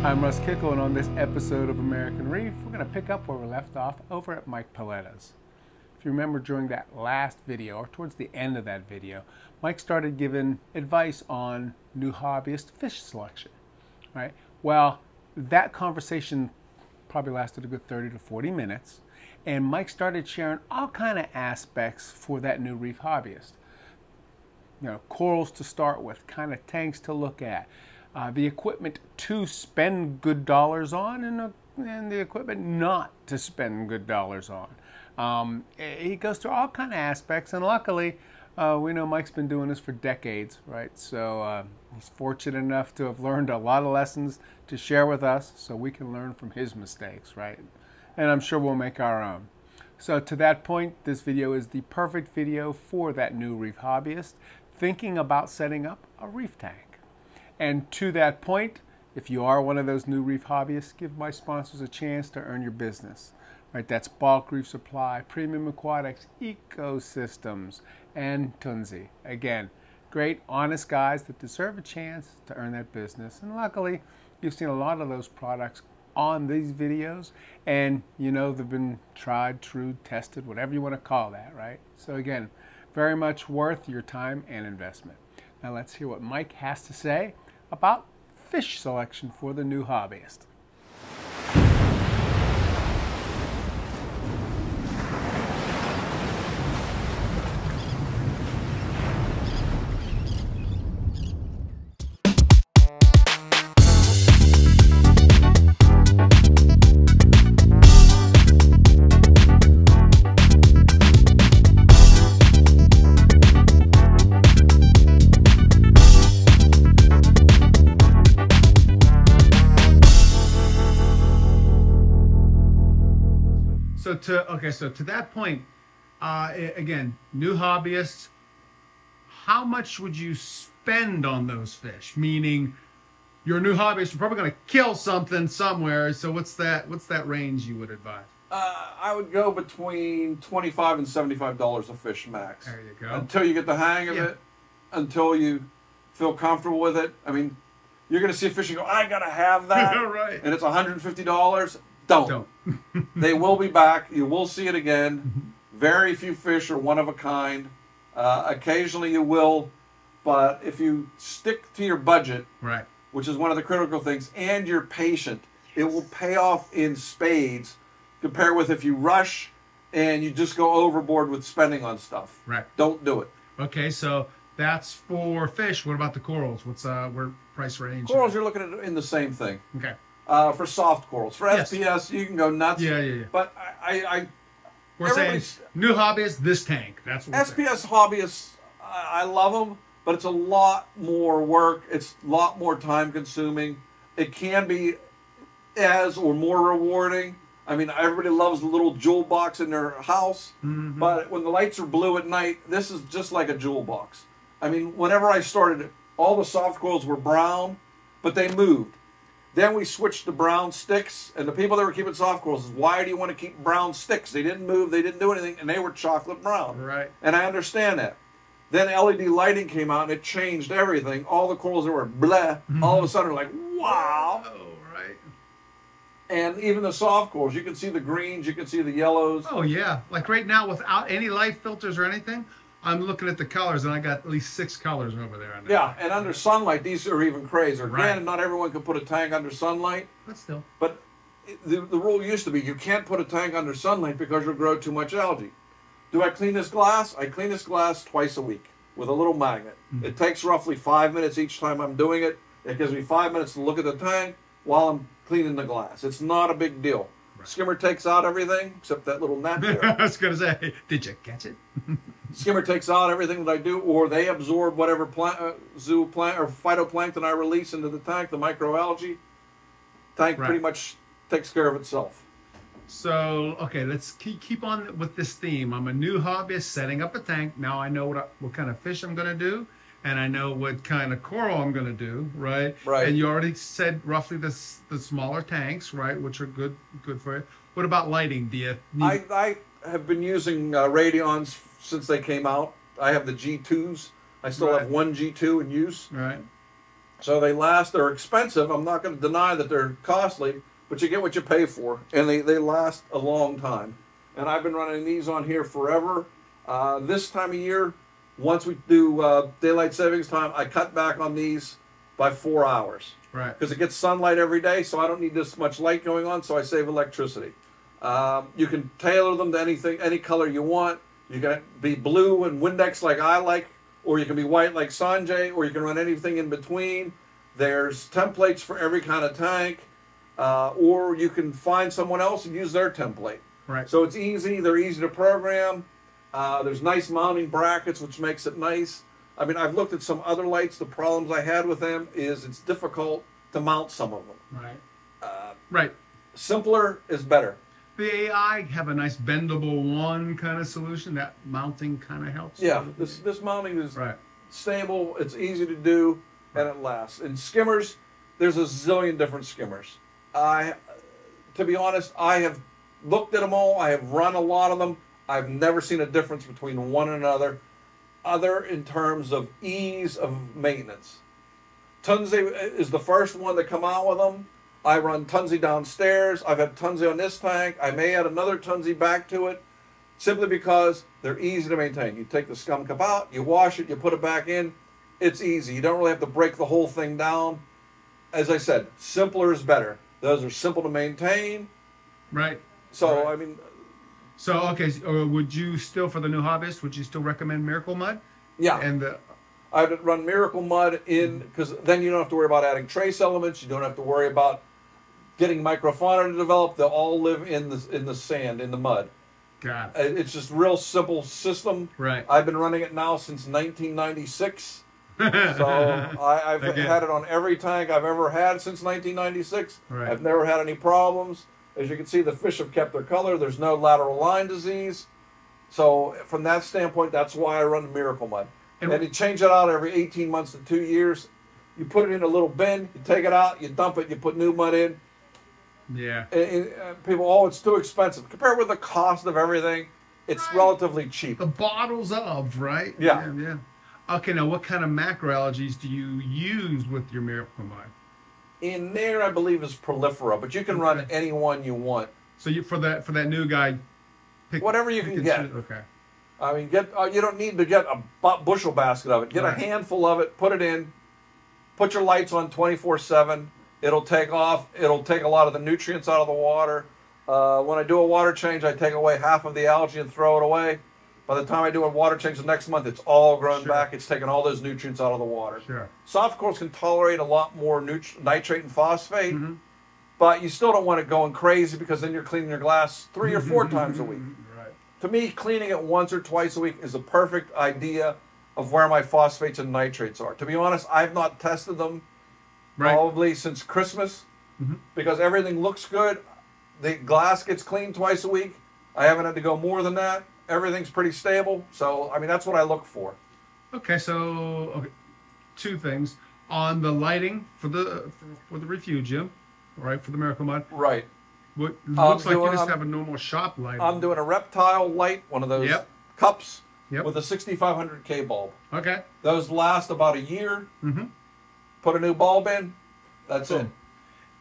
I'm Russ Kickle, and on this episode of American Reef, we're going to pick up where we left off over at Mike Paletta's. If you remember during that last video, or towards the end of that video, Mike started giving advice on new hobbyist fish selection, right? Well, that conversation probably lasted a good 30 to 40 minutes, and Mike started sharing all kind of aspects for that new reef hobbyist. You know, corals to start with, kind of tanks to look at, the equipment to spend good dollars on, and the equipment not to spend good dollars on. He goes through all kind of aspects, and luckily, we know Mike's been doing this for decades, right? So he's fortunate enough to have learned a lot of lessons to share with us, so we can learn from his mistakes, right? And I'm sure we'll make our own. So to that point, this video is the perfect video for that new reef hobbyist thinking about setting up a reef tank. And to that point, if you are one of those new reef hobbyists, give my sponsors a chance to earn your business. Right? That's Bulk Reef Supply, Premium Aquatics, Ecosystems, and Tunzi. Again, great, honest guys that deserve a chance to earn that business. And luckily, you've seen a lot of those products on these videos, and you know they've been tried, true, tested, whatever you want to call that, right? So again, very much worth your time and investment. Now let's hear what Mike has to say about fish selection for the new hobbyist. So to that point, again, new hobbyists, how much would you spend on those fish? Meaning, you're a new hobbyist, you're probably going to kill something somewhere. So what's that range you would advise? I would go between $25 and $75 a fish max. There you go. Until you get the hang of it, until you feel comfortable with it. I mean, you're going to see a fish and go, I got to have that. Right. And it's $150. Don't. They will be back. You will see it again. Very few fish are one of a kind. Occasionally you will, but if you stick to your budget, right, which is one of the critical things, and you're patient, it will pay off in spades. Compare with if you rush and you just go overboard with spending on stuff. Right. Don't do it. Okay, so that's for fish. What about the corals? What's where price range? Corals, you're looking at in the same thing. Okay. For soft corals. For SPS, you can go nuts. Yeah. But we're saying new hobbyist, this tank. That's what SPS hobbyists, I love them, but it's a lot more work. It's a lot more time consuming. It can be as or more rewarding. I mean, everybody loves the little jewel box in their house, but when the lights are blue at night, this is just like a jewel box. I mean, whenever I started, all the soft corals were brown, but they moved. Then we switched to brown sticks, and the people that were keeping soft corals said, why do you want to keep brown sticks? They didn't move, they didn't do anything, and they were chocolate brown. Right. And I understand that. Then LED lighting came out, and it changed everything. All the corals that were bleh, all of a sudden are like, wow. Oh, right. And even the soft corals, you can see the greens, you can see the yellows. Oh, yeah. Like right now, without any light filters or anything, I'm looking at the colors, and I got at least 6 colors over there. On that. Yeah, and under sunlight, these are even crazier. Right. Granted, not everyone can put a tank under sunlight. But still. But the rule used to be you can't put a tank under sunlight because you'll grow too much algae. Do I clean this glass? I clean this glass twice a week with a little magnet. It takes roughly 5 minutes each time I'm doing it. It gives me 5 minutes to look at the tank while I'm cleaning the glass. It's not a big deal. Right. Skimmer takes out everything except that little gnat there. I was going to say, did you catch it? Skimmer takes out everything that I do, or they absorb whatever zooplankton or phytoplankton I release into the tank, the microalgae. Tank pretty much takes care of itself. So, okay, let's keep on with this theme. I'm a new hobbyist setting up a tank. Now I know what kind of fish I'm going to do, and I know what kind of coral I'm going to do, right? Right. And you already said roughly the smaller tanks, right, which are good for you. What about lighting? Do you need... I have been using Radions since they came out. I have the G2s. I still have one G2 in use. Right. So they last. They're expensive. I'm not going to deny that they're costly, but you get what you pay for, and they last a long time. And I've been running these on here forever. This time of year, once we do daylight savings time, I cut back on these by 4 hours. Right. Because it gets sunlight every day, so I don't need this much light going on, so I save electricity. You can tailor them to anything, any color you want. You can be blue and Windex like I like, or you can be white like Sanjay, or you can run anything in between. There's templates for every kind of tank, or you can find someone else and use their template. Right. So it's easy. They're easy to program. There's nice mounting brackets, which makes it nice. I mean, I've looked at some other lights. The problems I had with them is it's difficult to mount some of them. Right. Right. Simpler is better. The AI have a nice bendable one kind of solution. That mounting kind of helps. Yeah, this mounting is right. Stable. It's easy to do, and it lasts. And skimmers, there's a zillion different skimmers. To be honest, I have looked at them all. I have run a lot of them. I've never seen a difference between one and another, other in terms of ease of maintenance. Tunzi is the first one to come out with them. I run Tunzi downstairs. I've had Tunzi on this tank. I may add another Tunzi back to it, simply because they're easy to maintain. You take the scum cup out, you wash it, you put it back in. It's easy. You don't really have to break the whole thing down. As I said, simpler is better. Those are simple to maintain. Right. So, right. I mean... So, okay, would you still, for the new hobbyist, would you still recommend Miracle Mud? Yeah. And I'd run Miracle Mud in, because then you don't have to worry about adding trace elements. You don't have to worry about getting microfauna to develop. They'll all live in the sand, in the mud. God. It's just a real simple system. Right. I've been running it now since 1996. So I've had it on every tank I've ever had since 1996. Right. I've never had any problems. As you can see, the fish have kept their color. There's no lateral line disease. So from that standpoint, that's why I run Miracle Mud. And you change it out every 18 months to 2 years. You put it in a little bin, you take it out, you dump it, you put new mud in. Yeah. And people, oh, it's too expensive. Compared with the cost of everything, it's relatively cheap. The bottles of, right? Yeah. Yeah. Okay, now what kind of macroalgaes do you use with your Miracle Mud? In there, I believe, is prolifera, but you can run any one you want. So for that new guy, pick whatever you can get. Okay. I mean, you don't need to get a bushel basket of it. Get a handful of it, put it in, put your lights on 24/7. It'll take off. It'll take a lot of the nutrients out of the water. When I do a water change, I take away half of the algae and throw it away. By the time I do a water change the next month, it's all grown back. It's taken all those nutrients out of the water. Sure. Soft corals can tolerate a lot more nitrate and phosphate, but you still don't want it going crazy, because then you're cleaning your glass 3 or 4 times a week. Right. To me, cleaning it once or twice a week is a perfect idea of where my phosphates and nitrates are. To be honest, I've not tested them probably since Christmas, because everything looks good. The glass gets cleaned twice a week. I haven't had to go more than that. Everything's pretty stable. So, I mean, that's what I look for. Okay, so 2 things. On the lighting for the refugium, right, for the Miracle Mud. Right. What looks like you just have a normal shop light. I'm doing a reptile light, one of those cups with a 6500K bulb. Okay. Those last about a year. Put a new bulb in. That's it.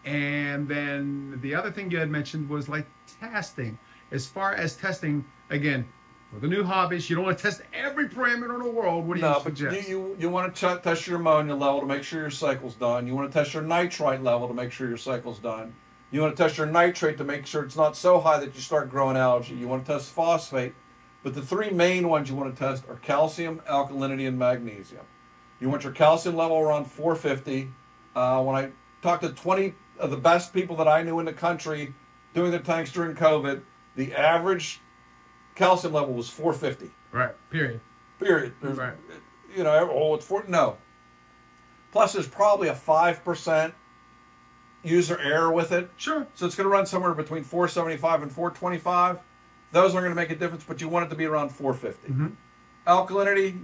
And then the other thing you had mentioned was like testing. As far as testing, again, for the new hobbyist, you don't want to test every parameter in the world. What do you suggest? But you want to test your ammonia level to make sure your cycle's done. You want to test your nitrite level to make sure your cycle's done. You want to test your nitrate to make sure it's not so high that you start growing algae. You want to test phosphate. But the 3 main ones you want to test are calcium, alkalinity, and magnesium. You want your calcium level around 450. When I talked to 20 of the best people that I knew in the country doing their tanks during COVID, the average calcium level was 450. Right. Period. There's, you know, it's 4. No. Plus, there's probably a 5% user error with it. Sure. So it's going to run somewhere between 475 and 425. Those aren't going to make a difference, but you want it to be around 450. Alkalinity,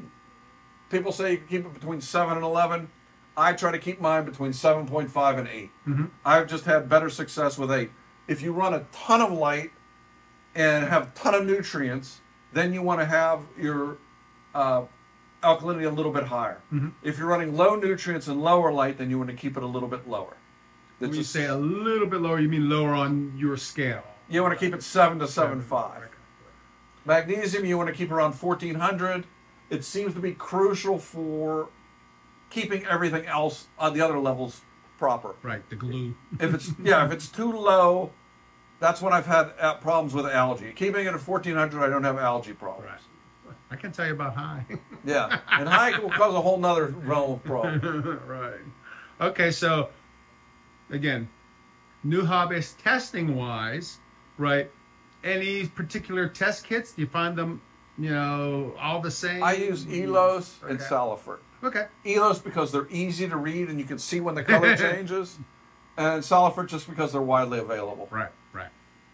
people say you can keep it between 7 and 11. I try to keep mine between 7.5 and 8. I've just had better success with 8. If you run a ton of light and have a ton of nutrients, then you want to have your alkalinity a little bit higher. If you're running low nutrients and lower light, then you want to keep it a little bit lower. When you say a little bit lower, you mean lower on your scale? You want to keep it 7 to 7.5. Magnesium, you want to keep around 1400. It seems to be crucial for keeping everything else on the other levels proper. Right, the glue. If it's too low, that's when I've had problems with algae. Keeping it at 1400, I don't have algae problems. Right. I can tell you about high. Yeah, and high will cause a whole nother realm of problems. Right. Okay, so again, new hobbyist testing wise, right? Any particular test kits? Do you find them, all the same? I use Elos and Salifert. Okay. Elos because they're easy to read and you can see when the color changes, and Salifert just because they're widely available. Right.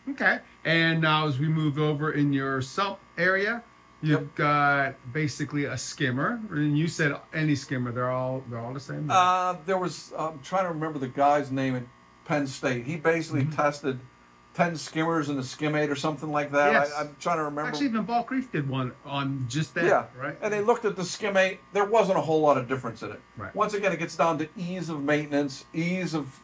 Okay. And now as we move over in your sump area, you've got basically a skimmer, and you said any skimmer. They're all the same. There was I'm trying to remember the guy's name at Penn State. He basically tested 10 skimmers in a Skimate or something like that. Yes. I'm trying to remember. Actually, even Reef did one on just that. Yeah, right. And they looked at the Skimate. There wasn't a whole lot of difference in it. Right. Once again, it gets down to ease of maintenance, ease of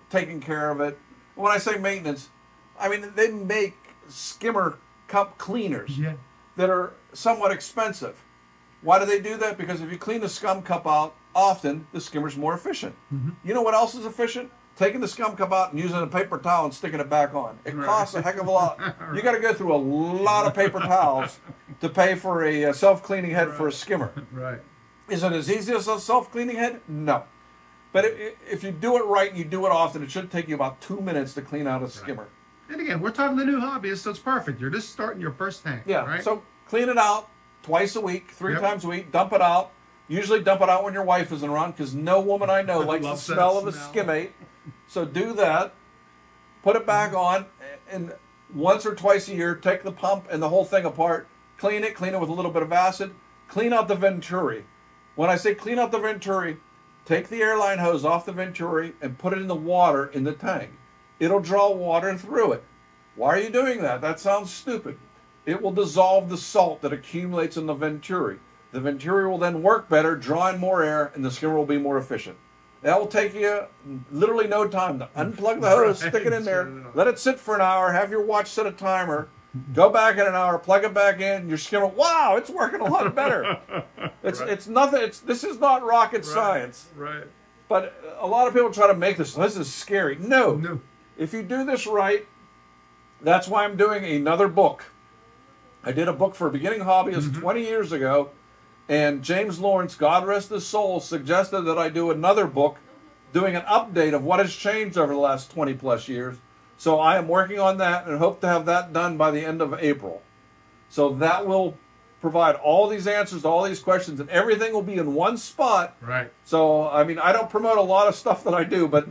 taking care of it. When I say maintenance, I mean they make skimmer cup cleaners that are somewhat expensive. Why do they do that? Because if you clean the scum cup out often, the skimmer's more efficient. You know what else is efficient? Taking the scum cup out and using a paper towel and sticking it back on. It costs a heck of a lot. You got to go through a lot of paper towels to pay for a self-cleaning head for a skimmer. Right. Is it as easy as a self-cleaning head? No. But if you do it right and you do it often, it should take you about 2 minutes to clean out a skimmer. And again, we're talking the new hobbyist, so it's perfect. You're just starting your first tank. Yeah. Right? So clean it out twice a week, 3 times a week. Dump it out. Usually dump it out when your wife isn't around, because no woman I know likes the smell of a Skimate. So do that. Put it back on, and once or twice a year, take the pump and the whole thing apart. Clean it with a little bit of acid. Clean out the venturi. When I say clean out the venturi, take the airline hose off the venturi and put it in the water in the tank. It'll draw water through it. Why are you doing that? That sounds stupid. It will dissolve the salt that accumulates in the venturi. The venturi will then work better, draw in more air, and the skimmer will be more efficient. That will take you literally no time to unplug the hose, stick it in there, let it sit for an hour, have your watch set a timer, go back in an hour, plug it back in, your skimmer, wow, it's working a lot better. It's nothing. This is not rocket science. Right. But a lot of people try to make this is scary. No. If you do this right, that's why I'm doing another book. I did a book for beginning hobbyists 20 years ago, and James Lawrence, God rest his soul, suggested that I do another book doing an update of what has changed over the last 20 plus years. So I am working on that and hope to have that done by the end of April. So that will provide all these answers to all these questions, and everything will be in one spot. Right. So, I mean, I don't promote a lot of stuff that I do, but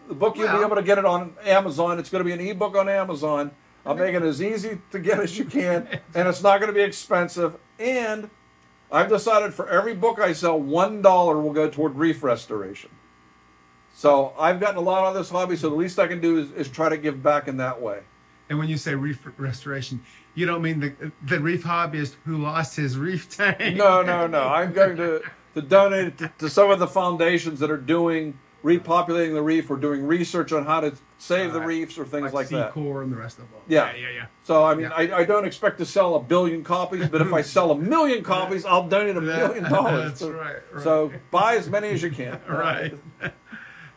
the book, you'll be able to get it on Amazon. It's going to be an ebook on Amazon. I'll make it as easy to get as you can, and it's not going to be expensive. And I've decided for every book I sell, $1 will go toward reef restoration. So I've gotten a lot out of this hobby, so the least I can do is try to give back in that way. And when you say reef restoration, you don't mean the reef hobbyist who lost his reef tank? No. I'm going to donate it to some of the foundations that are doing repopulating the reef or doing research on how to save the reefs or things like that. Core and the rest of them. Yeah. So, I mean, I don't expect to sell 1 billion copies, but if I sell 1 million copies, I'll donate $1 million. That's right. So buy as many as you can. Right.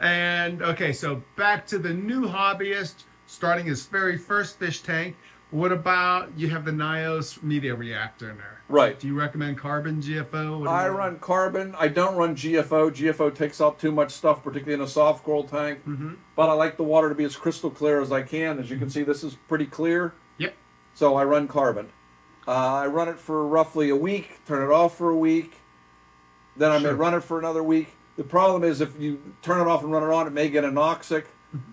And, okay, so back to the new hobbyist starting his very first fish tank. What about, you have the Nios media reactor in there. Right. Do you recommend carbon, GFO? I run carbon. I don't run GFO. GFO takes out too much stuff, particularly in a soft coral tank. But I like the water to be as crystal clear as I can. As you can see, this is pretty clear. Yep. So I run carbon. I run it for roughly a week, turn it off for a week. Then I may run it for another week. The problem is if you turn it off and run it on, it may get anoxic.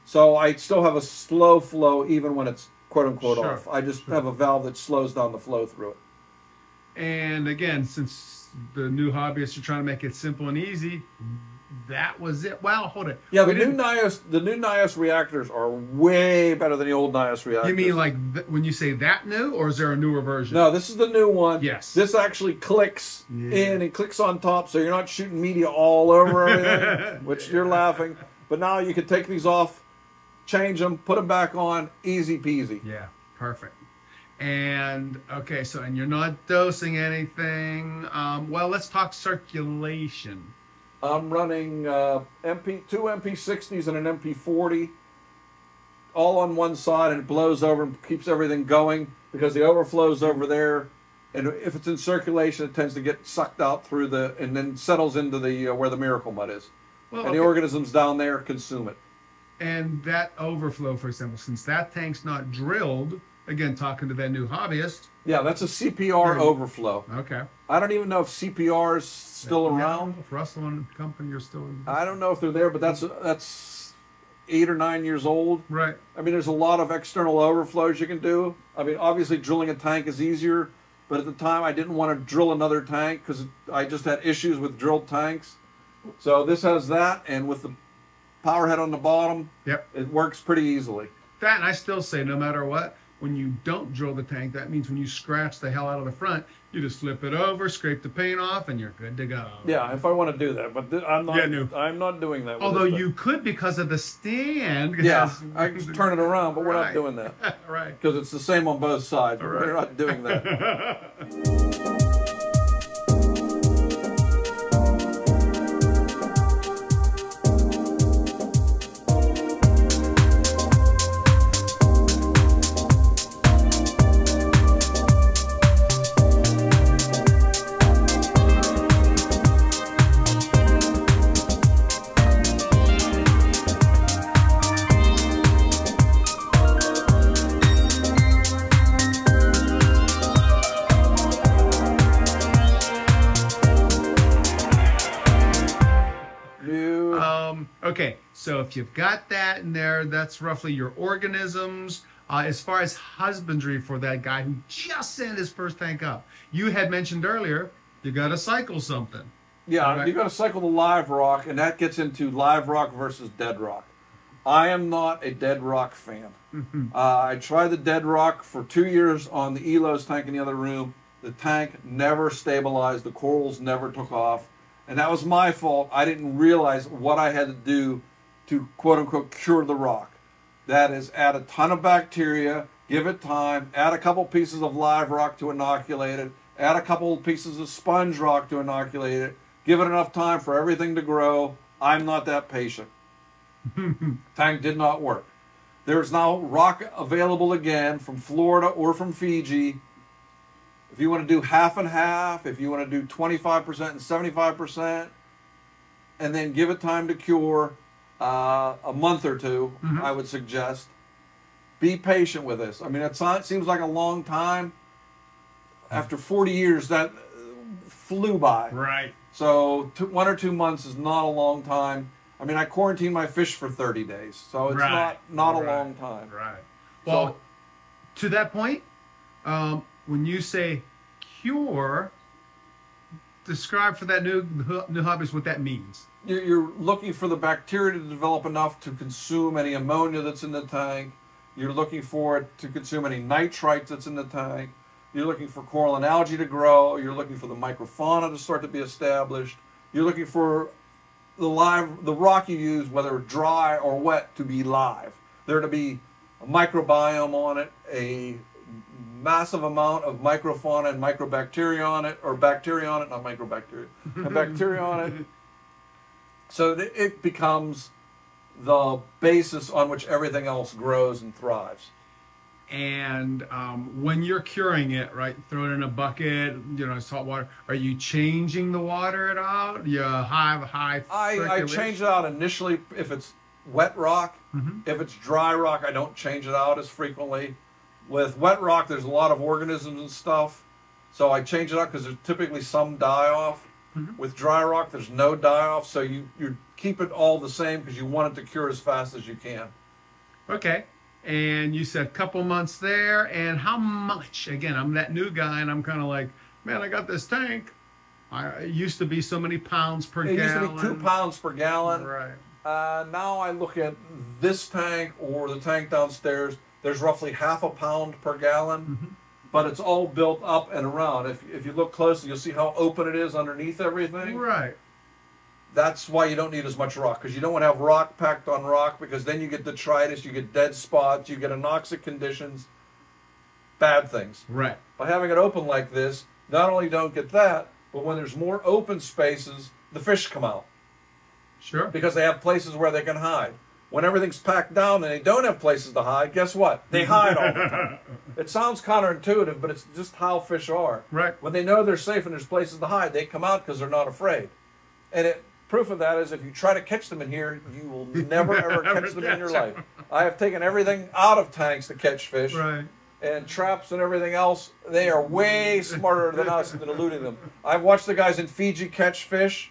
So I still have a slow flow even when it's quote-unquote off. I just have a valve that slows down the flow through it. And again, since the new hobbyists are trying to make it simple and easy, that was it. Well, hold it. Yeah, the new NIOS reactors are way better than the old NIOS reactors. You mean like when you say that new, or is there a newer version? No, this is the new one. Yes. This actually clicks in and clicks on top, so you're not shooting media all over everything, which you're laughing. But now you can take these off, change them, put them back on, easy peasy. Yeah, perfect. And okay, so and you're not dosing anything. Well, let's talk circulation. I'm running two MP60s and an MP40, all on one side, and it blows over and keeps everything going because the overflow's over there, and if it's in circulation, it tends to get sucked out through and then settles into the where the miracle mud is, well, and the organisms down there consume it. And that overflow, for example, since that tank's not drilled, again, talking to that new hobbyist. Yeah, that's a CPR overflow. Okay. I don't even know if CPR is still around. If Russell and company are still in. I don't know if they're there, but that's 8 or 9 years old. Right. I mean, there's a lot of external overflows you can do. I mean, obviously drilling a tank is easier, but at the time I didn't want to drill another tank because I just had issues with drilled tanks. So this has that, and with the power head on the bottom, it works pretty easily. That, and I still say, no matter what, when you don't drill the tank, that means when you scratch the hell out of the front, you just flip it over, scrape the paint off, and you're good to go. Yeah, if I want to do that, but I'm not. I'm not doing that. Although you could because of the stand. Yeah, I can turn it around, but we're not doing that. Right. Because it's the same on both sides. But we're not doing that. Okay, so if you've got that in there, that's roughly your organisms. As far as husbandry for that guy who just sent his first tank up, you had mentioned earlier, you got to cycle something. Yeah, right? You got to cycle the live rock, and that gets into live rock versus dead rock. I am not a dead rock fan. I tried the dead rock for 2 years on the Elos tank in the other room. The tank never stabilized. The corals never took off. And that was my fault. I didn't realize what I had to do to, quote-unquote, cure the rock. That is, add a ton of bacteria, give it time, add a couple pieces of live rock to inoculate it, add a couple pieces of sponge rock to inoculate it, give it enough time for everything to grow. I'm not that patient. Tank did not work. There's now rock available again from Florida or from Fiji. If you want to do half and half, if you want to do 25% and 75%, and then give it time to cure, a month or two, I would suggest. Be patient with this. I mean, it seems like a long time. After 40 years, that flew by. Right. So 1 or 2 months is not a long time. I mean, I quarantined my fish for 30 days, so it's not a long time. Right. Well, to that point, when you say cure, describe for that new hobbyist what that means. You're looking for the bacteria to develop enough to consume any ammonia that's in the tank. You're looking for it to consume any nitrites that's in the tank. You're looking for coral and algae to grow. You're looking for the microfauna to start to be established. You're looking for the rock you use, whether dry or wet, to be live. There to be a microbiome on it, a massive amount of microfauna and microbacteria on it, or bacteria on it, not microbacteria, and bacteria on it. So that it becomes the basis on which everything else grows and thrives. And when you're curing it, right, throw it in a bucket, salt water. Are you changing the water at all? You have high I change it out initially if it's wet rock. If it's dry rock, I don't change it out as frequently. With wet rock, there's a lot of organisms and stuff, so I change it out because there's typically some die-off. With dry rock, there's no die-off, so you keep it all the same because you want it to cure as fast as you can. Okay. And you said a couple months there, and how much? Again, I'm that new guy, and I'm kind of like, man, I got this tank. It used to be so many pounds per gallon. It used to be 2 pounds per gallon. Right. Now I look at this tank or the tank downstairs, there's roughly half a pound per gallon, but it's all built up and around. If you look closely, you'll see how open it is underneath everything. Right. That's why you don't need as much rock, because you don't want to have rock packed on rock, because then you get detritus, you get dead spots, you get anoxic conditions, bad things. Right. By having it open like this, not only don't get that, but when there's more open spaces, the fish come out. Sure. Because they have places where they can hide. When everything's packed down and they don't have places to hide, guess what? They hide all the time. It sounds counterintuitive, but it's just how fish are. Right. When they know they're safe and there's places to hide, they come out because they're not afraid. And proof of that is if you try to catch them in here, you will never, ever catch them in your life. I have taken everything out of tanks to catch fish. Right. And traps and everything else, they are way smarter than us in eluding them. I've watched the guys in Fiji catch fish.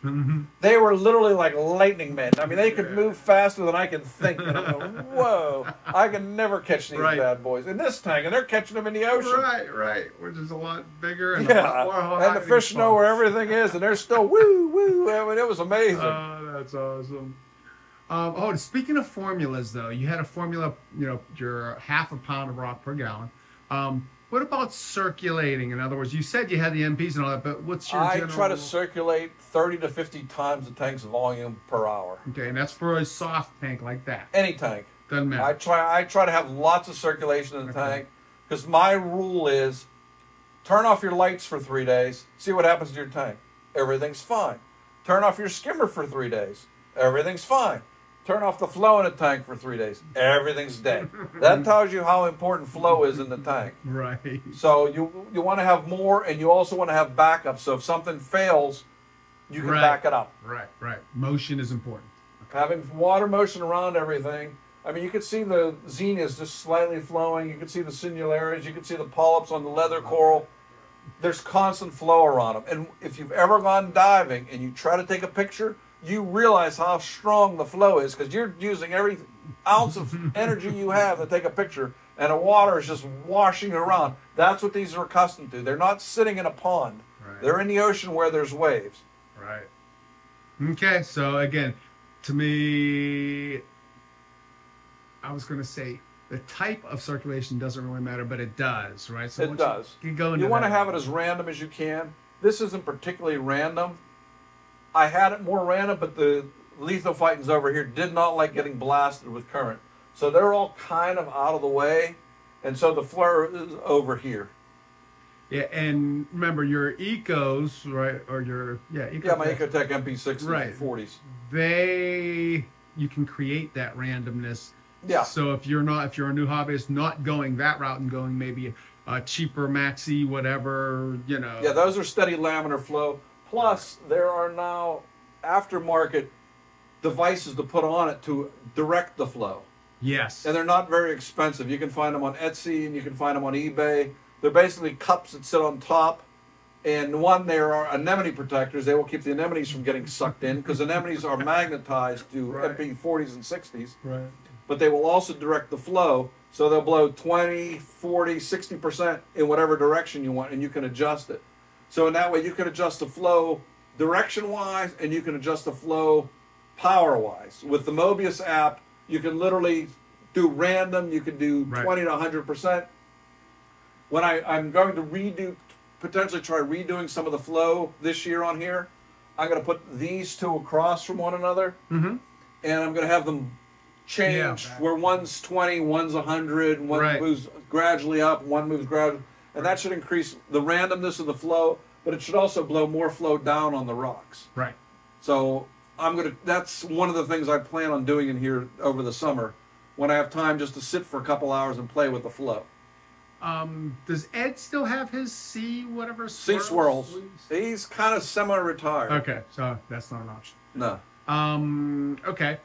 They were literally like lightning men. I mean, they could move faster than I can think. And I'm going, whoa, I can never catch these bad boys in this tank. And they're catching them in the ocean. Right, which is a lot bigger and a lot more and the fish know where everything is, and they're still woo, woo. I mean, it was amazing. Oh, that's awesome. Speaking of formulas, though, you had a formula, your half a pound of rock per gallon. What about circulating? In other words, you said you had the MPs and all that, but what's your general... I try to circulate 30 to 50 times the tank's volume per hour. Okay, and that's for a soft tank like that? Any tank. Doesn't matter. I try to have lots of circulation in the tank, because my rule is turn off your lights for 3 days, see what happens to your tank. Everything's fine. Turn off your skimmer for 3 days. Everything's fine. Turn off the flow in a tank for 3 days. Everything's dead. That tells you how important flow is in the tank. Right. So you want to have more, and you also want to have backup. So if something fails, you can back it up. Right. Motion is important. Okay. Having water motion around everything. I mean, you can see the zinnias just slightly flowing. You can see the sinularies. You can see the polyps on the leather coral. There's constant flow around them. And if you've ever gone diving and you try to take a picture, you realize how strong the flow is, because you're using every ounce of energy you have to take a picture, and the water is just washing around. That's what these are accustomed to. They're not sitting in a pond. Right. They're in the ocean where there's waves. Right. Okay, so again, to me, I was going to say the type of circulation doesn't really matter, but it does, right? So it does. You want to have it as random as you can. This isn't particularly random. I had it more random, but the lithophytons over here did not like getting blasted with current. So they're all kind of out of the way, and so the flare is over here. Yeah, and remember your Ecos, right, or your, my Ecotech MP60s right. and 40s. You can create that randomness. Yeah. So if you're a new hobbyist, not going that route and going maybe a cheaper maxi, whatever, Yeah, those are steady laminar flow. Plus, there are now aftermarket devices to put on it to direct the flow. Yes. And they're not very expensive. You can find them on Etsy and you can find them on eBay. They're basically cups that sit on top. And there are anemone protectors. They will keep the anemones from getting sucked in, because anemones are magnetized to MP40s and 60s. Right. But they will also direct the flow. So they'll blow 20, 40, 60% in whatever direction you want, and you can adjust it. So in that way, you can adjust the flow direction-wise, and you can adjust the flow power-wise. With the Mobius app, you can literally do random. You can do 20 to 100%. When I'm going to potentially try redoing some of the flow this year on here, I'm going to put these two across from one another, and I'm going to have them change where one's 20, one's 100, and one moves gradually up, one moves gradually. And that should increase the randomness of the flow, but it should also blow more flow down on the rocks. Right. So that's one of the things I plan on doing in here over the summer, when I have time just to sit for a couple hours and play with the flow. Does Ed still have his sea swirls? He's kind of semi-retired. Okay, so that's not an option. No. Okay.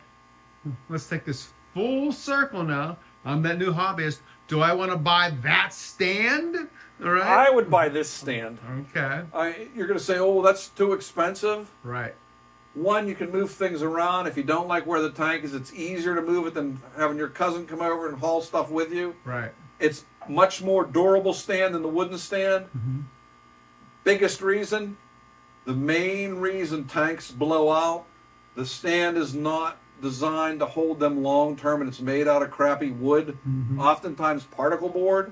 Let's take this full circle now. I'm that new hobbyist. Do I want to buy that stand? All right. I would buy this stand. Okay. You're going to say, oh, well, that's too expensive. Right. One, you can move things around. If you don't like where the tank is, it's easier to move it than having your cousin come over and haul stuff with you. Right. It's much more durable stand than the wooden stand. Biggest reason, The main reason tanks blow out, the stand is not designed to hold them long term, and it's made out of crappy wood, oftentimes particle board.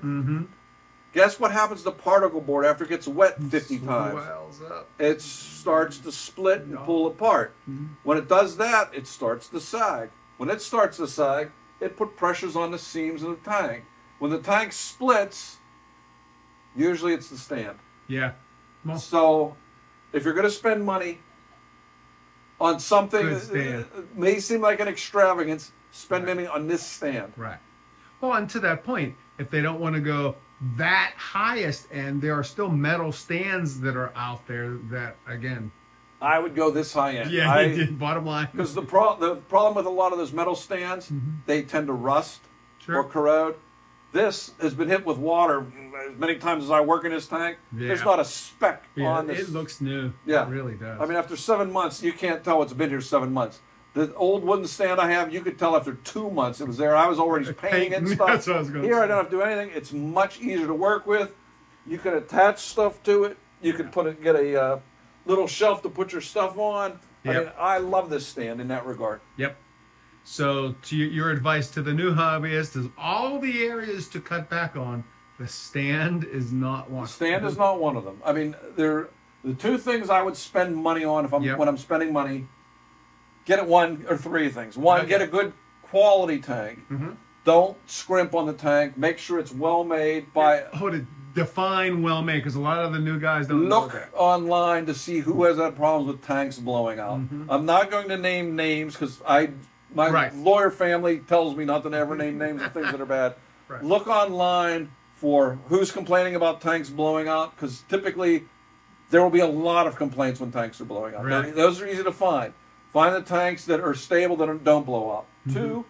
Guess what happens to particle board after it gets wet 50 times? Up. It starts to split and pull apart. When it does that, it starts to sag. When it starts to sag, it puts pressures on the seams of the tank. When the tank splits, usually it's the stand. Yeah. Well, so if you're going to spend money on something that may seem like an extravagance, spend money on this stand. Right. Well, and to that point, if they don't want to go that highest end, there are still metal stands that are out there that, again, I would go this high end. Yeah, bottom line. Because the problem with a lot of those metal stands, they tend to rust or corrode. This has been hit with water as many times as I work in this tank. Yeah. There's not a speck on this. It looks new. Yeah. It really does. I mean, after 7 months, you can't tell it's been here 7 months. The old wooden stand I have, you could tell after 2 months it was there. I was already painting it and stuff. That's what I was going to say. Here I don't have to do anything. It's much easier to work with. You can attach stuff to it. You can get a little shelf to put your stuff on. Yep. I mean, I love this stand in that regard. Yep. So to your advice to the new hobbyist is all the areas to cut back on. The stand is not one. The stand is not one of them. I mean, the two things I would spend money on when I'm spending money. Get it one or three things. One, get a good quality tank. Don't scrimp on the tank. Make sure it's well made. To define well made, because a lot of the new guys don't look online to see who has had problems with tanks blowing out. I'm not going to name names because my lawyer family tells me not to ever name names of things that are bad. Look online for who's complaining about tanks blowing out, because typically there will be a lot of complaints when tanks are blowing out. Now, those are easy to find. Find the tanks that are stable, that don't blow up. Two,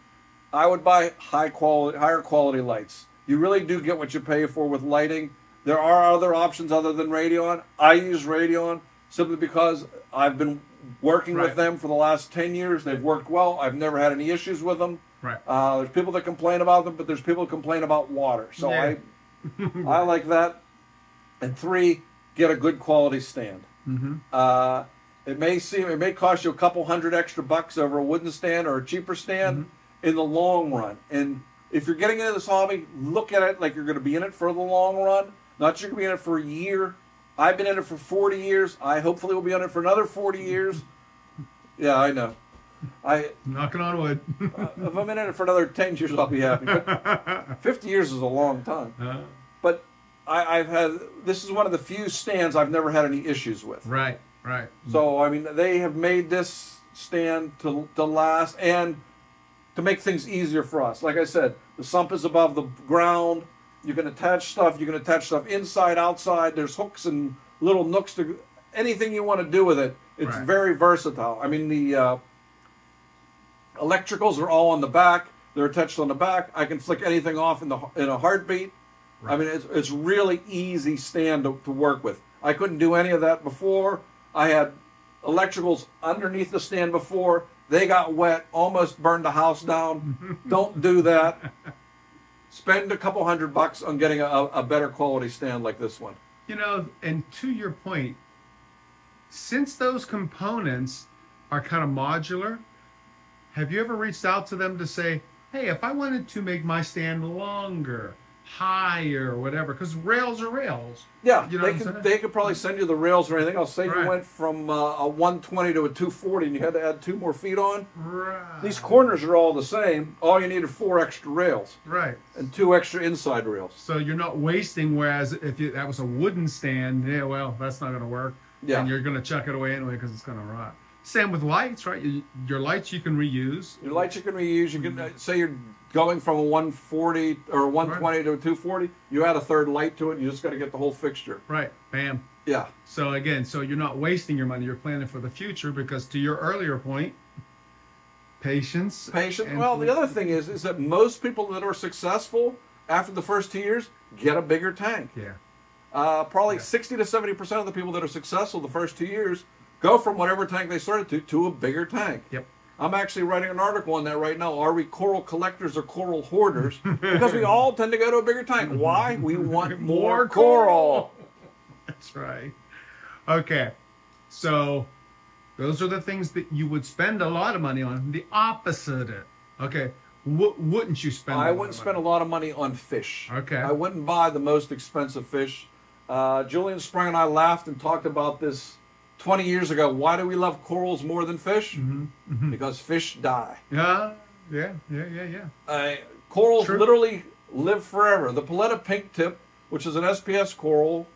I would buy higher quality lights. You really do get what you pay for with lighting. There are other options other than Radion. I use Radion simply because I've been working with them for the last 10 years. They've worked well. I've never had any issues with them. There's people that complain about them, but there's people that complain about water. So I like that. And three, get a good quality stand. It may cost you a couple $100 extra over a wooden stand or a cheaper stand in the long run. And if you're getting into this hobby, look at it like you're going to be in it for the long run. Not you're going to be in it for a year. I've been in it for 40 years. I hopefully will be in it for another 40 years. Yeah, I know. Knocking on wood. If I'm in it for another 10 years, I'll be happy. But 50 years is a long time. But this is one of the few stands I've never had any issues with. Right. So, I mean, they have made this stand to last and to make things easier for us. Like I said, the sump is above the ground. You can attach stuff. You can attach stuff inside, outside. There's hooks and little nooks to anything you want to do with it. It's very versatile. I mean, the electricals are all on the back. They're attached on the back. I can flick anything off in a heartbeat. I mean, it's really easy stand to work with. I couldn't do any of that before. I had electricals underneath the stand before. They got wet, almost burned the house down. Don't do that. Spend a couple $100 on getting a better quality stand like this one. You know, and to your point, since those components are kind of modular, have you ever reached out to them to say, hey, if I wanted to make my stand longer, higher, or whatever, because rails are rails. Yeah, you know they could probably send you the rails or anything. I'll say you went from a 120 to a 240 and you had to add 2 more feet on. These corners are all the same. All you need are 4 extra rails. And 2 extra inside rails. So you're not wasting, whereas if that was a wooden stand, yeah, well, that's not going to work. Yeah. And you're going to chuck it away anyway because it's going to rot. Same with lights, right? Your lights you can reuse. Your lights you can reuse. You can say you're going from a 140 or a 120 to a 240. You add a third light to it. You just got to get the whole fixture. Right. Bam. Yeah. So again, you're not wasting your money. You're planning for the future because, to your earlier point, patience. Well, the other thing is that most people that are successful after the first 2 years get a bigger tank. Yeah. Probably 60 to 70% of the people that are successful the first 2 years go from whatever tank they started to a bigger tank. Yep. I'm actually writing an article on that right now. Are we coral collectors or coral hoarders? Because we all tend to go to a bigger tank. Why? We want more coral. That's right. Okay. So those are the things that you would spend a lot of money on. The opposite. Okay. Wouldn't you spend? I wouldn't spend a lot of money on fish. Okay. I wouldn't buy the most expensive fish. Julian Sprang and I laughed and talked about this 20 years ago. Why do we love corals more than fish? Because fish die. Yeah. Corals True. literally live forever. The Paletta pink tip, which is an SPS coral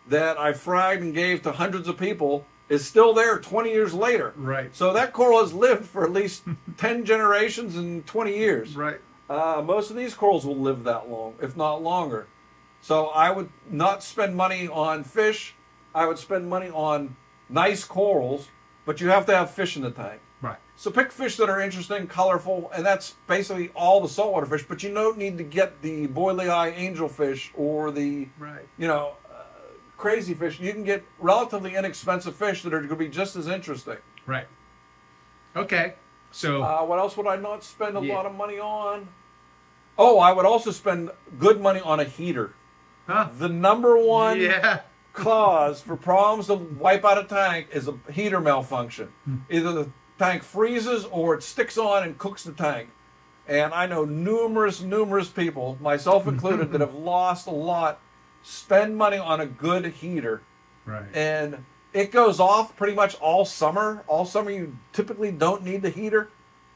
that I fragged and gave to hundreds of people, is still there 20 years later. Right. So that coral has lived for at least 10 generations in 20 years. Right. Most of these corals will live that long, if not longer. So I would not spend money on fish. I would spend money on nice corals, but you have to have fish in the tank. Right. So pick fish that are interesting, colorful, and that's basically all the saltwater fish. But you don't need to get the boilie eye angelfish or the, crazy fish. You can get relatively inexpensive fish that are going to be just as interesting. Right. Okay. So what else would I not spend a lot of money on? Oh, I would also spend good money on a heater. Huh? The number one cause for problems to wipe out a tank is a heater malfunction. Either the tank freezes or it sticks on and cooks the tank. And I know numerous people, myself included, that have lost a lot. Spend money on a good heater. Right. And it goes off pretty much all summer. All summer you typically don't need the heater.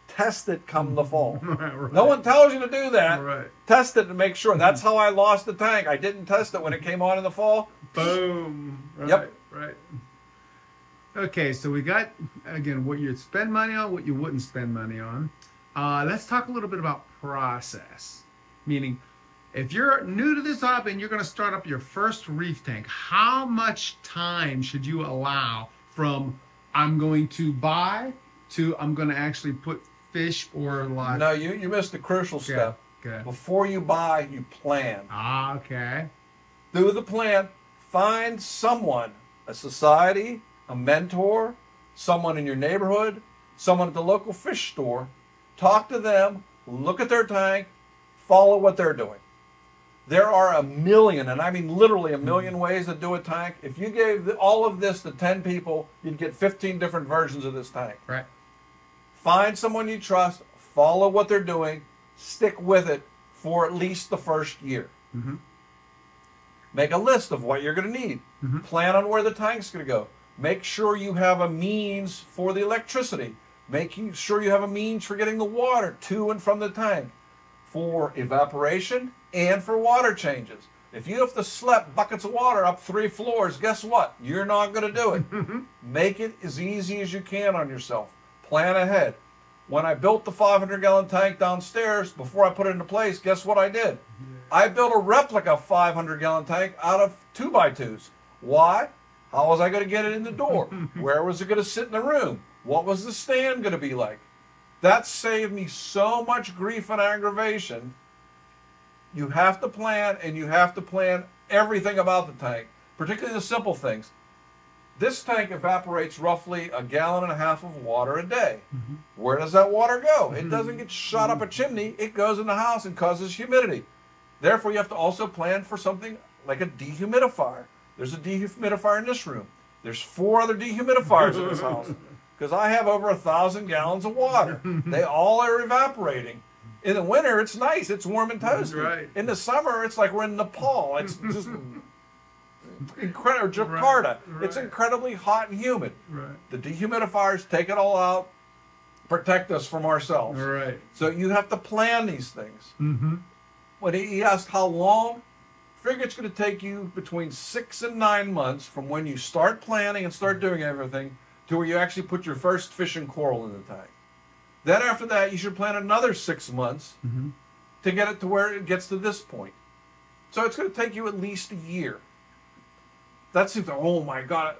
Test it come the fall. Right. No one tells you to do that. Right. Test it to make sure. That's how I lost the tank. I didn't test it when it came on in the fall. Boom. Right. Yep. Right. Okay, so we got, again, what you'd spend money on, what you wouldn't spend money on. Let's talk a little bit about process. Meaning, if you're new to this hobby and you're going to start up your first reef tank, how much time should you allow from I'm going to buy to I'm going to actually put fish or live? No, you missed the crucial step. Okay. Before you buy, you plan. Okay. Do the plan. Find someone, a society, a mentor, someone in your neighborhood, someone at the local fish store. Talk to them, look at their tank, follow what they're doing. There are a million, and I mean literally a million ways to do a tank. If you gave all of this to 10 people, you'd get 15 different versions of this tank. Right. Find someone you trust, follow what they're doing, stick with it for at least the first year. Make a list of what you're going to need. Plan on where the tank's going to go. Make sure you have a means for the electricity. Make sure you have a means for getting the water to and from the tank, for evaporation and for water changes. If you have to slep buckets of water up 3 floors, guess what? You're not going to do it. Make it as easy as you can on yourself. Plan ahead. When I built the 500-gallon tank downstairs, before I put it into place, guess what I did? I built a replica 500-gallon tank out of 2x2s. Why? How was I going to get it in the door? Where was it going to sit in the room? What was the stand going to be like? That saved me so much grief and aggravation. You have to plan, and you have to plan everything about the tank, particularly the simple things. This tank evaporates roughly 1.5 gallons of water a day. Where does that water go? It doesn't get shot up a chimney. It goes in the house and causes humidity. Therefore, you have to also plan for something like a dehumidifier. There's a dehumidifier in this room. There's 4 other dehumidifiers in this house because I have over 1,000 gallons of water. They all are evaporating. In the winter, it's nice. It's warm and toasty. Right. In the summer, it's like we're in Nepal. It's just incredible. Jakarta. Right. It's incredibly hot and humid. Right. The dehumidifiers take it all out, protect us from ourselves. Right. So you have to plan these things. When he asked how long, figure it's going to take you between 6 and 9 months from when you start planning and start doing everything to where you actually put your first fish and coral in the tank. Then after that, you should plan another 6 months to get it to where it gets to this point. So it's going to take you at least a year. That's if, oh my God,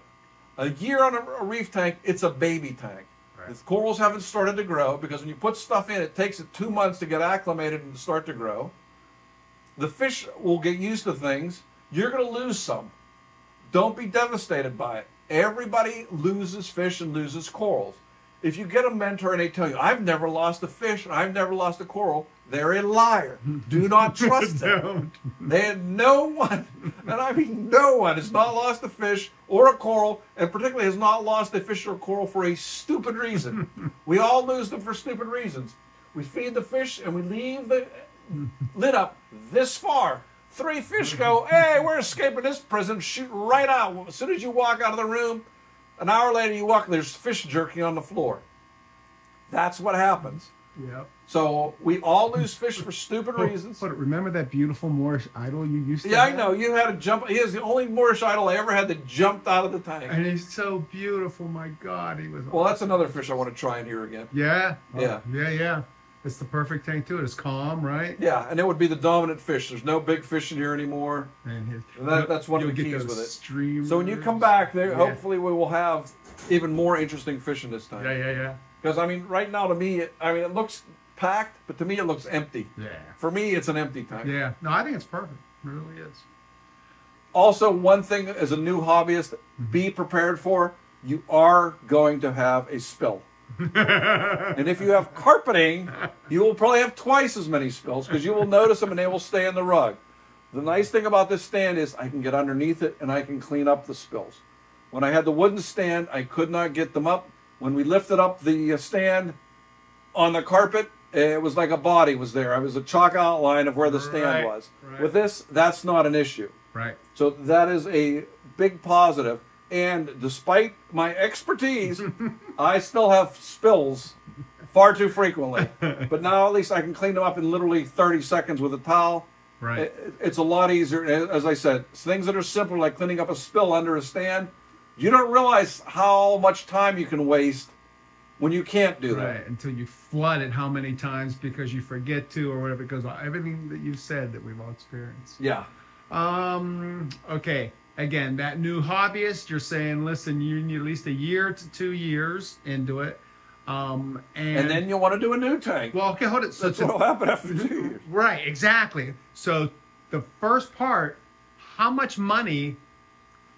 a year on a reef tank, it's a baby tank. Right. The corals haven't started to grow because when you put stuff in, it takes it 2 months to get acclimated and to start to grow. The fish will get used to things. You're going to lose some. Don't be devastated by it. Everybody loses fish and loses corals. If you get a mentor and they tell you, I've never lost a fish and I've never lost a coral, they're a liar. Do not trust them. They had no one, and I mean no one, has not lost a fish or a coral, and particularly has not lost a fish or a coral for a stupid reason. We all lose them for stupid reasons. We feed the fish and we leave the lid up this far. 3 fish go, hey, we're escaping this prison, shoot right out. As soon as you walk out of the room, an hour later you walk, there's fish jerking on the floor. That's what happens. Yep. So we all lose fish for stupid reasons. But remember that beautiful Moorish idol you used to Yeah, have? I know. You had to jump. He is the only Moorish idol I ever had that jumped out of the tank. And he's so beautiful. My God, he was. Well, that's another fish I want to try in here again. Yeah. Yeah. Yeah. It's the perfect tank too. It's calm, right? Yeah, and it would be the dominant fish. There's no big fish in here anymore. And that's one of the keys with it. Streamers. So when you come back, there, hopefully we will have even more interesting fish in this tank. Yeah. Because I mean, right now to me, it looks packed, but to me it looks empty. Yeah. For me, it's an empty tank. Yeah. No, I think it's perfect. It really is. Also, one thing as a new hobbyist, be prepared for, you are going to have a spill. And if you have carpeting, you will probably have twice as many spills because you will notice them and they will stay in the rug. The nice thing about this stand is I can get underneath it and I can clean up the spills. When I had the wooden stand, I could not get them up. When we lifted up the stand on the carpet, it was like a body was there. It was a chalk outline of where the stand was. Right. With this, that's not an issue. Right. So that is a big positive. And despite my expertise, I still have spills far too frequently. But now at least I can clean them up in literally 30 seconds with a towel. Right. It's a lot easier. As I said, things that are simple like cleaning up a spill under a stand, you don't realize how much time you can waste when you can't do that. Right, until you flood it how many times because you forget to or whatever, because everything that you've said that we've all experienced. Yeah. Okay. Again, that new hobbyist, you're saying, listen, you need at least 1 year to 2 years into it. And then you'll want to do a new tank. Well, okay, hold it. So that's what will happen after 2 years. Right, exactly. So the first part, how much money,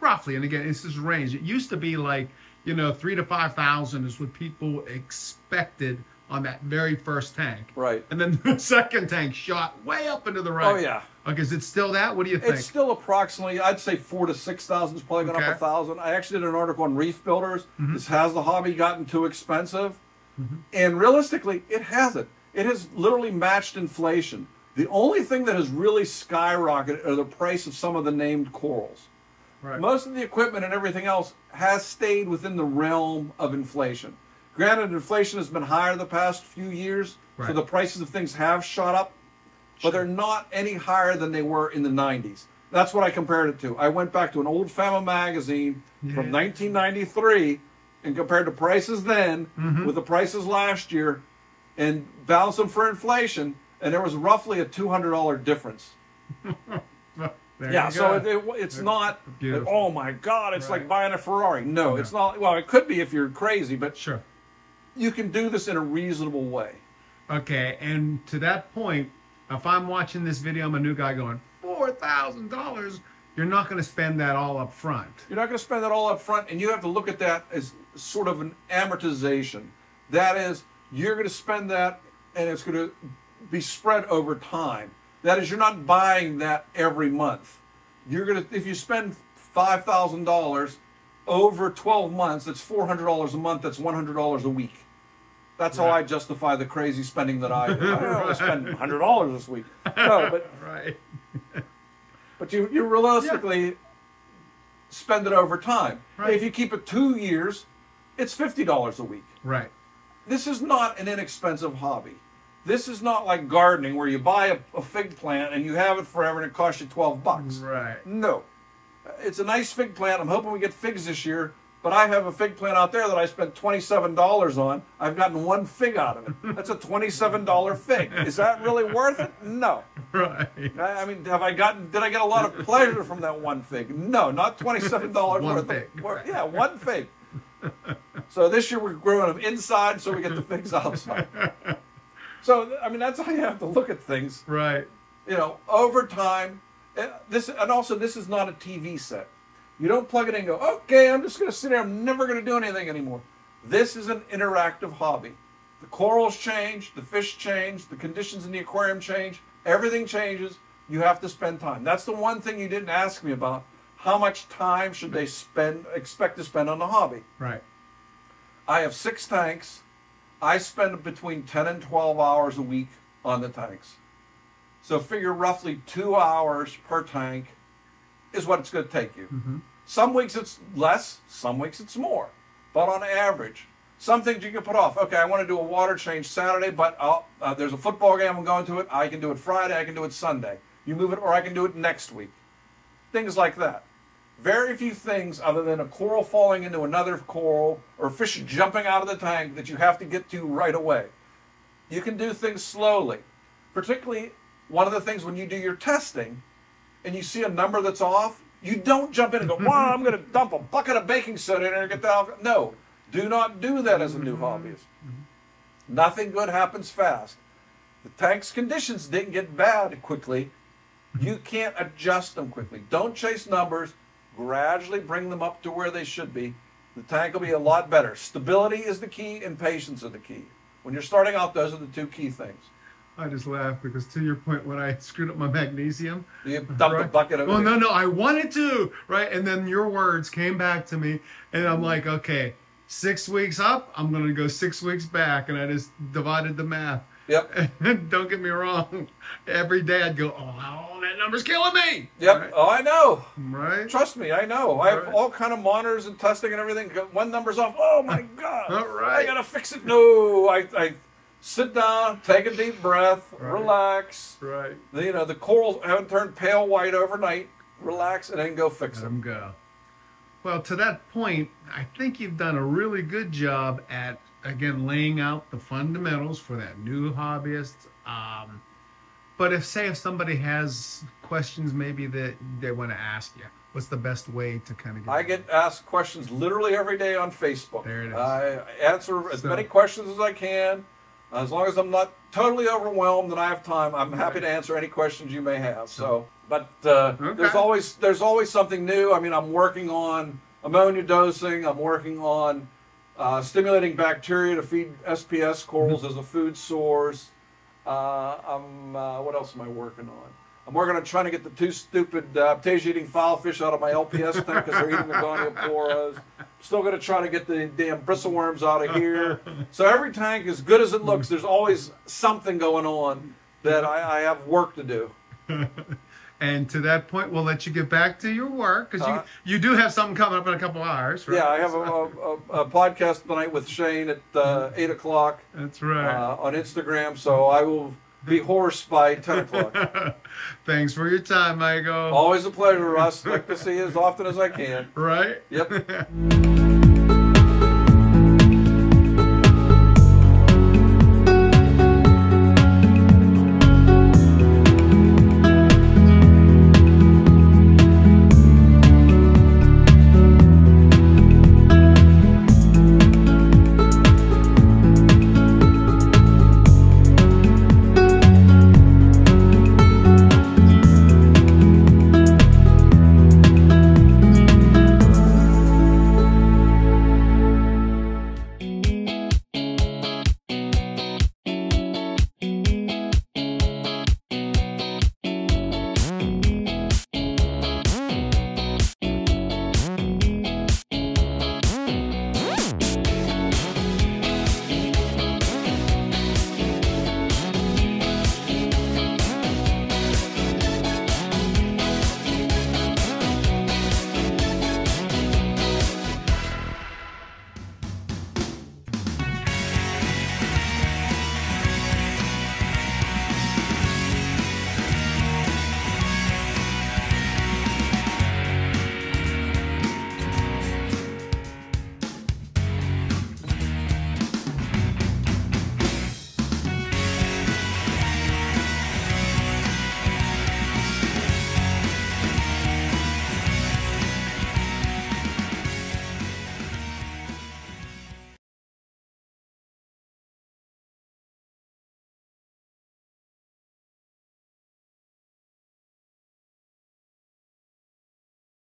roughly, and again, this is range. It used to be like, $3,000 to $5,000 is what people expected on that very first tank. Right. And then the second tank shot way up into the right. Oh, yeah. Okay, is it still that? What do you think? It's still approximately, I'd say 4,000 to 6,000. It's probably gone up 1,000. I actually did an article on reef builders. This has the hobby gotten too expensive? And realistically, it hasn't. It has literally matched inflation. The only thing that has really skyrocketed are the price of some of the named corals. Right. Most of the equipment and everything else has stayed within the realm of inflation. Granted, inflation has been higher the past few years, so the prices of things have shot up, but they're not any higher than they were in the 90s. That's what I compared it to. I went back to an old Fama magazine from 1993 and compared the prices then with the prices last year and balanced them for inflation, and there was roughly a $200 difference. So it's not, oh my God, it's like buying a Ferrari. No, it's not. Well, it could be if you're crazy, but you can do this in a reasonable way. Okay, and to that point, if I'm watching this video, I'm a new guy going, $4,000, you're not going to spend that all up front. You're not going to spend that all up front, and you have to look at that as sort of an amortization. That is, you're going to spend that, and it's going to be spread over time. That is, you're not buying that every month. You're going to, if you spend $5,000 over 12 months, that's $400 a month, that's $100 a week. That's how I justify the crazy spending that I do. I don't want to spend $100 this week. No, but but you realistically spend it over time. If you keep it 2 years, it's $50 a week. Right. This is not an inexpensive hobby. This is not like gardening where you buy a fig plant and you have it forever and it costs you $12. Right. No. It's a nice fig plant. I'm hoping we get figs this year. But I have a fig plant out there that I spent $27 on. I've gotten 1 fig out of it. That's a $27 fig. Is that really worth it? No. Right. I mean, did I get a lot of pleasure from that 1 fig? No, not $27 worth fig. Yeah, 1 fig. So this year we're growing them inside so we get the figs outside. So, I mean, that's how you have to look at things. Right. Over time. This is not a TV set. You don't plug it in and go, okay, I'm just going to sit here. I'm never going to do anything anymore. This is an interactive hobby. The corals change, the fish change, the conditions in the aquarium change, everything changes. You have to spend time. That's the one thing you didn't ask me about. How much time should they expect to spend on the hobby? Right. I have 6 tanks. I spend between 10 and 12 hours a week on the tanks. So figure roughly 2 hours per tank is what it's going to take you. Mm-hmm. Some weeks it's less, some weeks it's more. But on average, some things you can put off. Okay, I want to do a water change Saturday, but there's a football game, I'm going to it. I can do it Friday, I can do it Sunday. You move it, or I can do it next week. Things like that. Very few things other than a coral falling into another coral or fish jumping out of the tank that you have to get to right away. You can do things slowly. Particularly, one of the things when you do your testing and you see a number that's off, you don't jump in and go, wow, I'm going to dump a bucket of baking soda in there and get the alcohol. No, do not do that as a new hobbyist. Nothing good happens fast. The tank's conditions didn't get bad quickly. You can't adjust them quickly. Don't chase numbers. Gradually bring them up to where they should be. The tank will be a lot better. Stability is the key and patience are the key. When you're starting out, those are the 2 key things. I just laugh because to your point, when I screwed up my magnesium, you dumped a bucket of it. Well, no, I wanted to, right? And then your words came back to me, and I'm like, okay, 6 weeks up, I'm going to go 6 weeks back, and I just divided the math. Yep. And don't get me wrong, every day I'd go, oh, that number's killing me. Yep. Right? Oh, I know. Right. Trust me, I know. I have all kind of monitors and testing and everything. One number's off. Oh my God. All right. I gotta fix it. No. I sit down, take a deep breath, relax. Right. You know, the corals haven't turned pale white overnight. Relax and then go fix them. Let them go. Well, to that point, I think you've done a really good job at, again, laying out the fundamentals for that new hobbyist. But if somebody has questions maybe that they want to ask you, what's the best way to kind of get I get asked questions literally every day on Facebook. There it is. I answer as many questions as I can. As long as I'm not totally overwhelmed and I have time, I'm happy to answer any questions you may have. So, but there's always something new. I mean, I'm working on ammonia dosing. I'm working on stimulating bacteria to feed SPS corals as a food source. What else am I working on? I'm working on trying to get the 2 stupid ptasia-eating filefish out of my LPS tank because they're eating the gonioporas. Still going to try to get the damn bristleworms out of here. So every tank, as good as it looks, there's always something going on that I have work to do. And to that point, we'll let you get back to your work because you do have something coming up in a couple of hours, right? Yeah, I have a podcast tonight with Shane at 8 o'clock. That's right. On Instagram, so I will be hoarse by 10 o'clock. Thanks for your time, Michael. Always a pleasure, Russ. Like to see you as often as I can. Right? Yep.